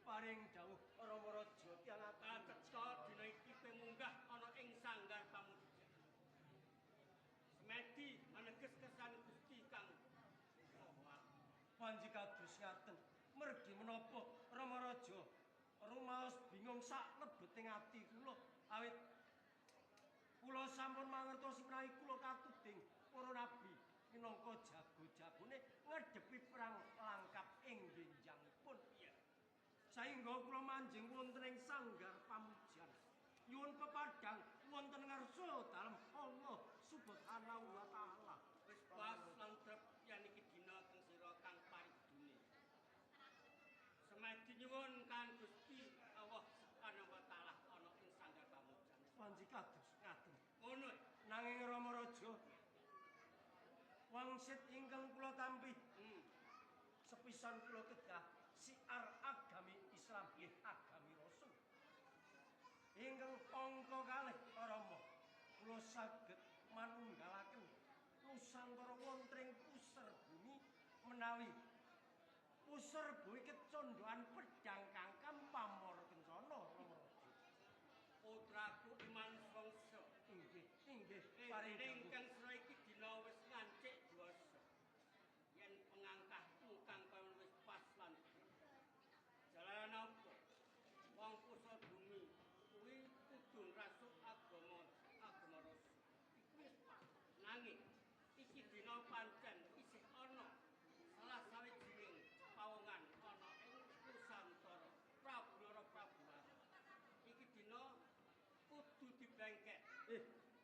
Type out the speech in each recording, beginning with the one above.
paring dawuh Rama Raja tiyang kaceca dina iki munggah ana ing sanggar pamujjan. Semedi aneges kersane Gusti kang panji kados ngaten. Mergi menapa Rama Raja rumaos bingung sak lebeting ati kula awit kula sampun mangertosi menawi kula katuding para nabi minangka jago-jagone ngedepi perang langkap ing genjangipun. iya. Saengga kula manjing wonten ing sanggar pamujjan. Nyuwun pepadang wonten ngarsa dalem Allah Subhanahu wa taala. Wis pas lan trep yen iki dina kang sira kang paridune. Semedi nyuwun kan Gusti Allah Subhanahu wa taala ana ing sanggar pamujjan. Panji kados ngaten. Ngono. Nanging Rama Raja wangsit ingkang kula tampi sepisan kula kedah siar agami Islam nggih agami Rasul. Ingkang angka kalih Rama kula saged manunggalaken Nusantara wonten ing puser bumi menawi puser bumi kecondhoan pedang kangkam pamor kencana Rama Raja. Putraku Iman Songso. Inggih Paring ingkang sira iki dina wis ngancik dewasa. Yen pengangkahmu kang kaya wis pas lan jalaran apa? Wong pusat bumi kuwi kudu rasuk agama Rasul. Iku wis pas. Nanging iki dina pancen isih ana salah sawijining pawongan ana ing Nusantara Prabu Prabuwati. Iki dina kudu dibengkek.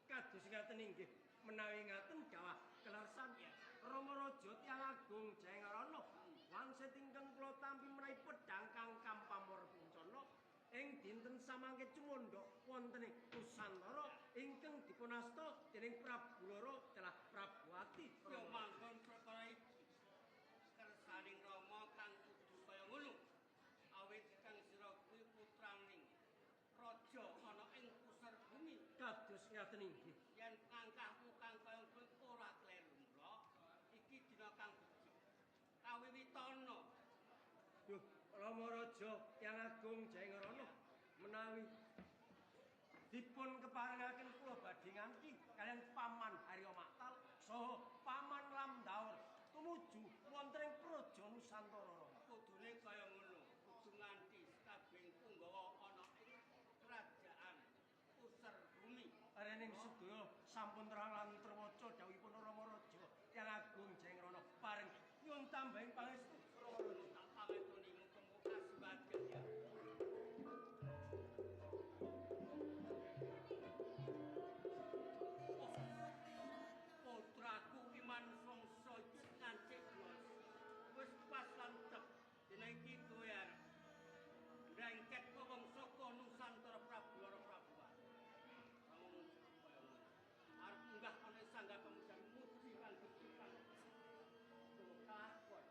Kados ngaten inggih. Menawi ngaten dawah kelarsan Rama Raja tiyang agung Jayarana wangsit ingkang kula tampi menawi pedhang kangkam pamor bencana ing dinten samangke cumandha wonten ing Nusantara ingkang dipunasta dening Prabu Loro telah Prabuwati. Ya manggon perkara iki kersaning Rama kang kudu kaya ngono. Awit kang sira kuwi putraning raja ana ing puser bumi. Kados ngaten inggih. Yen angkahmu kang kaya kuwi ora kleru mlok, iki dina kang becik. Kawiwitana. Duh, Rama Raja yang agung Jayarana menawi dipun keparengaken kula badhe nganti kalian Paman Harya Maktal saha Paman Lamdaur tumuju wonten ing praja Nusantara. Kudune kaya ngono, kudu nganti kabeh punggawa ana ing kerajaan puser bumi. Arening sedaya sampun terang lan terwaca dawuhipun Rama Raja yang agung Jayarana paring nyuwun tambahing pangestu Rama Raja. Tak pangetuni muga-muga sebagian ya. Putraku Iman Songso ngancik dewasa. Wis pas lan tep dina iki kowe arep brengket wong saka Nusantara Prabu Prabuwati. Arep munggah ana sanggar pamujjan muji kan Gusti kan. Kakon.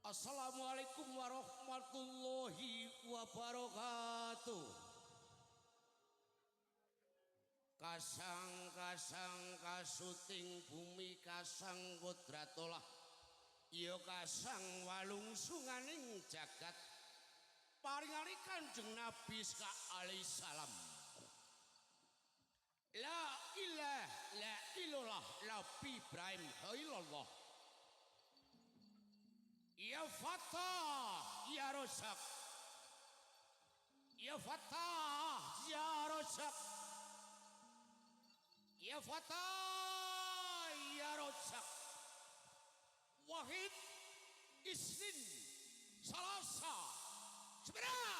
Assalamualaikum warahmatullahi wabarakatuh. Kasang kasuting bumi kasang kodratolah ya kasang walungsunganing jagat paringali Kanjeng Nabi alaihi salam. La ilaha illallah Nabi Ibrahim Khalilullah. Ya Fatah ya Razzaq, ya Fatah ya Razzaq, ya Fatah ya Razzaq. Wahid Isnin Salasa Sebenarnya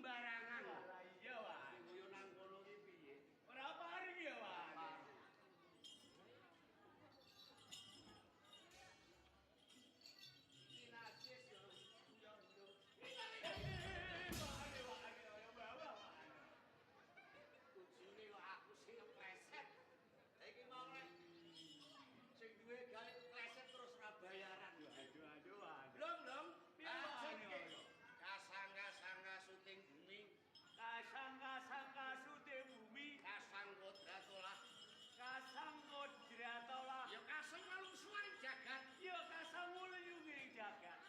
sembarangan. Lah iya wae. Yo nang kono ki piye? Ora paring ya wae. Iki najis yo. Ujune kok aku sing ngepleset. Iki mau rek sing duwe gawe pleset terus ora bayaran yo. Aduh wae. Blong, Piye wae yo. kasangga syuting bumi, Kasangka sude bumi, kasang kodratolah, kasang kodratolah. ya kasang malungsunganing jagat, Ya kasang muluyunging jagat.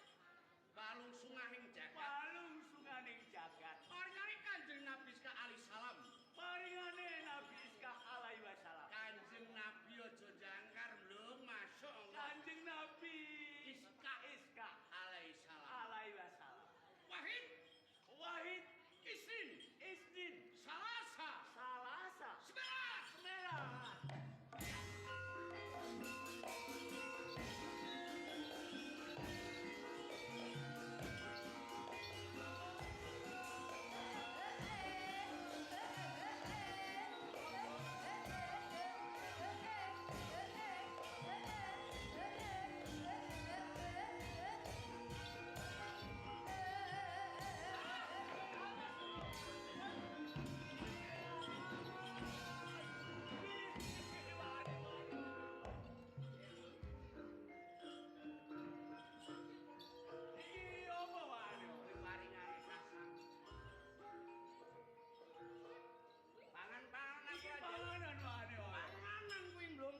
malungsunganing jagat. Palung sunganing jagat. Paringane Kanjeng Nabi Ska alaihi salam. Paringane Nabi Iskak alaihi wasallam. Kanjeng Nabi aja jangkar lho, masyaallah. Kanjeng Nabi Iskak alaihi salam. alaihi wasallam. Wahid, Wahid Isnin, Isnin Salasa, Salasa Sebelas. Merah. Iki apa wae? Paringane kasang. Pangan-pangan aku Iki aja. panganan wae. Panganan kuwi belum.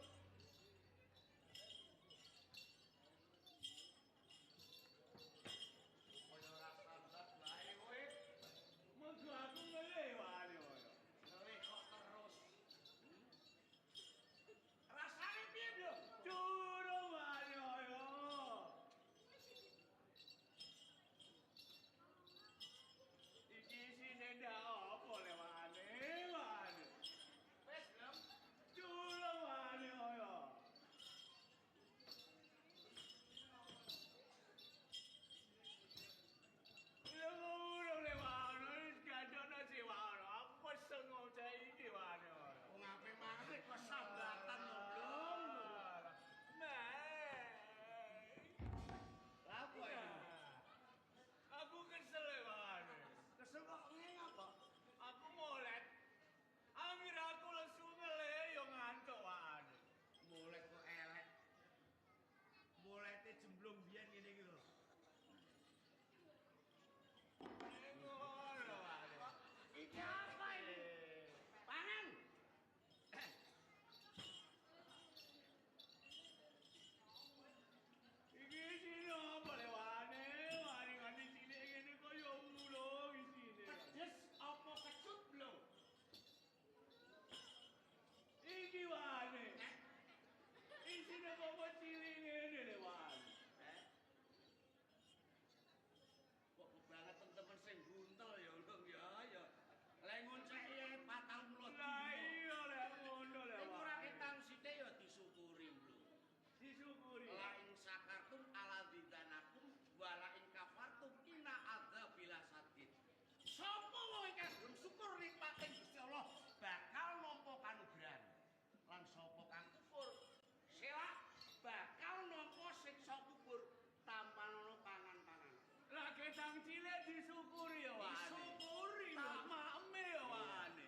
Kaya ora sambat wae kowe. Monggo aku ngelih wae. Ngelih kok terus. Rasane piye, Bro? Durung wae yo. Iki sine ndak apa lewane wae. Wes, Bro. Durung wae yo. Lha urung lewane gadone sih wae. Aku pesen ngoceh iki wae. Wong ape mangan kok sambatan to, Bro? Lah apa iki? Aku kesel wae. Kesel kok ngene apa? Aku molet. Amir aku lesu ngelih yo ngantuk wae. Mulai kok elek. Mulai jemblung biyen ngene iki lho. Ngono wae. Iki apa ini? Pangan. Iki sini apa lewane? Waringane cilik ngene kaya ulung isine. Pedes apa kecut belum? Iki wae. Isine apa cilik ngene le wae. Kok banget temen-temen sing buntel ya ulung ya ya. Lek ngonceki 40 Lah iya le ngono le Nek ora wae. ketang sithik ya disyukuri, Bro. Disyukuri. La in sakartum ala dzidanakum wa la in kafartum inna adzabil sadid. Sapa wong ingkang gelem syukur nikmating Gusti Allah bakal nampa kanugrahan. Lan sapa kang kufur selak bakal nampa siksa kubur tanpa ana pangan-pangan. Lah ketang cilik disyukuri ya wae. Disyukuri lho. Tak makme ya wae.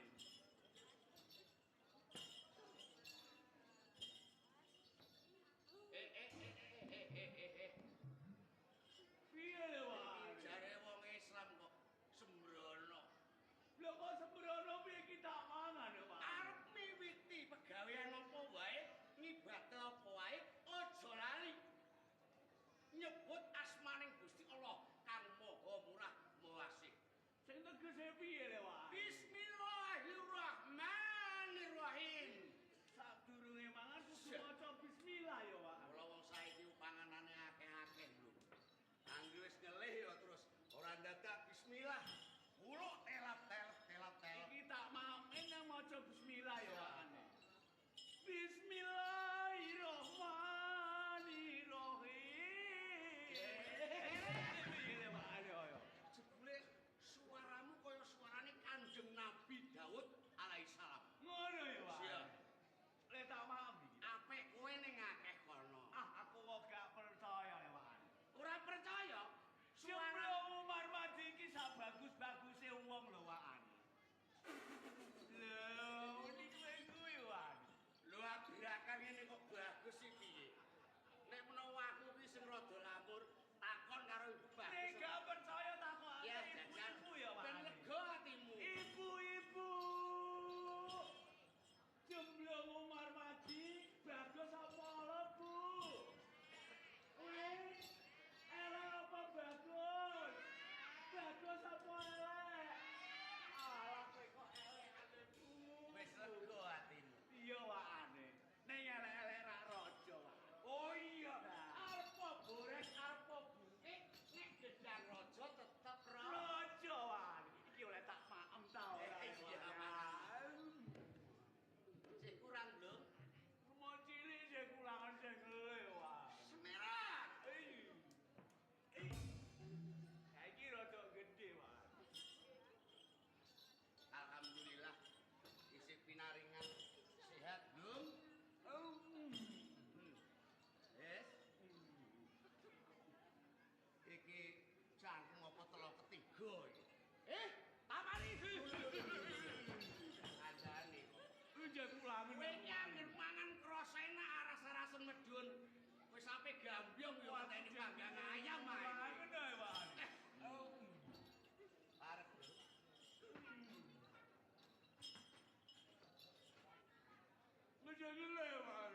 Piye le wae? Jare wong Islam kok sembrono. Lho kok sembrono piye ki tak mangan ya wae. Arep miwiti pegawean apa wae, ngibadah apa wae, aja lali nyebut asmaning Gusti Allah kang Maha Murah Maha Asih. Sing tegese piye le wae? Bismillahirrahmanirrahim. Sadurunge mangan kudu maca bismillah ya wae. Mula wong saiki panganane akeh-akeh lho. Anggo wis ngelih ya terus ora dadak bismillah. Uluk telap. Iki tak makme nang maca bismillah ya wae. Bismillahirrahmanirrahim. Piye le wae ya? Jebule suaramu kaya sing rada lamur takon karo Ibu Bagus. Nek gak percaya takon Ya ibu-ibu ya, Pak. Ben lega atimu. Ibu-ibu. Jemblong Umar Maji, Bagus apa lho, Bu? Elek apa Bagus? Bagus apa elek? Alah kowe kok elek ate, Bu. Wis lega atimu. Iya wakane. Ning elek-elek rak raja, Pak. Oh iya. Apa bores apa bukit nek gedang raja tetep Raja wakane. Iki oleh tak maem ta ora. Iya, Pak. Sik kurang belum? Rumah cilik sing kulangan sing lewat. Semerah. Saiki rada gede, Pak. Alhamdulillah isih pinaringan sehat belum? Yes. Iki cangkem apa telok ketiga iki? Tamani. Andane. Njek kulangan. Kowe iki anggere mangan kros enak aras-arasen medun. Wis sampe gambyong yo mateni panggang ayam ae. Ngono ae, Pak. Arep. Njek lewat.